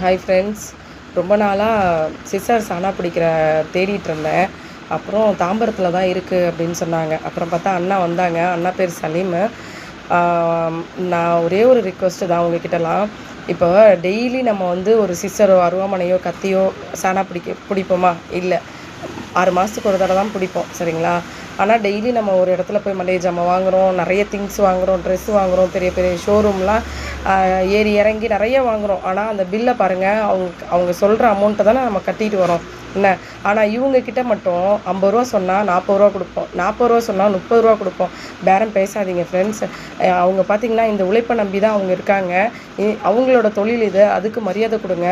Hi friends. ரொம்ப நாளாக scissors ஆனால் பிடிக்கிற தேடிட்டு இருந்தேன். அப்புறம் தாம்பரத்தில் தான் இருக்குது அப்படின்னு சொன்னாங்க. அப்புறம் பார்த்தா அண்ணா வந்தாங்க. அண்ணா பேர் சலீமு. நான் ஒரே ஒரு ரிக்வெஸ்ட்டு தான் உங்ககிட்டலாம். இப்போ டெய்லி நம்ம வந்து ஒரு சிசரோ அருவாமனையோ கத்தியோ சாணா பிடிப்போமா? இல்லை. 6 மாதத்துக்கு ஒரு தடவை தான் பிடிப்போம், சரிங்களா? ஆனால் டெய்லி நம்ம ஒரு இடத்துல போய் மளிகை ஜாமான் வாங்குகிறோம், நிறைய திங்ஸ் வாங்குகிறோம், ட்ரெஸ் வாங்குகிறோம், பெரிய பெரிய ஷோரூம்லாம் ஏறி இறங்கி நிறைய வாங்குகிறோம். ஆனால் அந்த பில்லை பாருங்கள், அவங்க சொல்கிற அமௌண்ட்டை தானே நம்ம கட்டிட்டு வரோம் என்ன. ஆனால் இவங்கக்கிட்ட மட்டும் 50 ரூபா சொன்னால் 40 ரூபா கொடுப்போம், 40 ரூபா சொன்னால் 30 ரூபா கொடுப்போம். பேரம் பேசாதீங்க ஃப்ரெண்ட்ஸ். அவங்க பார்த்திங்கன்னா இந்த உழைப்பை நம்பி தான் அவங்க இருக்காங்க. அவங்களோட தொழில் இது, அதுக்கு மரியாதை கொடுங்க.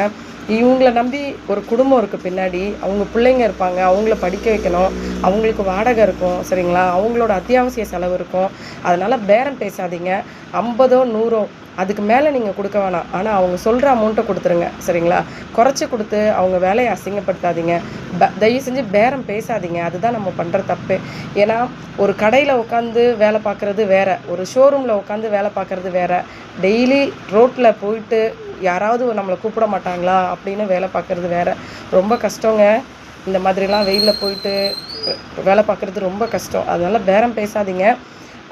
இவங்கள நம்பி ஒரு குடும்பம் இருக்குது பின்னாடி. அவங்க பிள்ளைங்க இருப்பாங்க, அவங்கள படிக்க வைக்கணும், அவங்களுக்கு வாடகை இருக்கும், சரிங்களா? அவங்களோட அத்தியாவசிய செலவு இருக்கும். அதனால் பேரம் பேசாதீங்க. 50ஓ 100ஓ அதுக்கு மேலே நீங்கள் கொடுக்க வேணாம். ஆனால் அவங்க சொல்கிற அமௌண்ட்டை கொடுத்துருங்க, சரிங்களா? குறைச்சி கொடுத்து அவங்க வேலையை அசிங்கப்படுத்தாதீங்க. தயவு செஞ்சு பேரம் பேசாதீங்க. அதுதான் நம்ம பண்ணுற தப்பு. ஏன்னா ஒரு கடையில் உட்காந்து வேலை பார்க்குறது வேறு, ஒரு ஷோரூமில் உட்காந்து வேலை பார்க்குறது வேறு. டெய்லி ரோட்டில் போயிட்டு யாராவது நம்மளை கூப்பிட மாட்டாங்களா அப்படின்னு வேலை பார்க்குறது வேறு. ரொம்ப கஷ்டங்க. இந்த மாதிரிலாம் வெயிலில் போயிட்டு வேலை பார்க்குறது ரொம்ப கஷ்டம். அதனால் பேரம் பேசாதீங்க.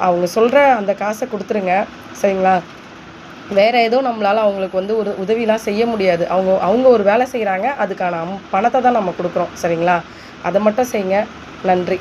அவங்க சொல்கிற அந்த காசை கொடுத்துருங்க, சரிங்களா? வேறு ஏதோ நம்மளால் அவங்களுக்கு வந்து ஒரு உதவிலாம் செய்ய முடியாது. அவங்க ஒரு வேலை செய்கிறாங்க, அதுக்கான பணத்தை தான் நம்ம கொடுக்குறோம், சரிங்களா? அதை மட்டும் செய்யுங்க. நன்றி.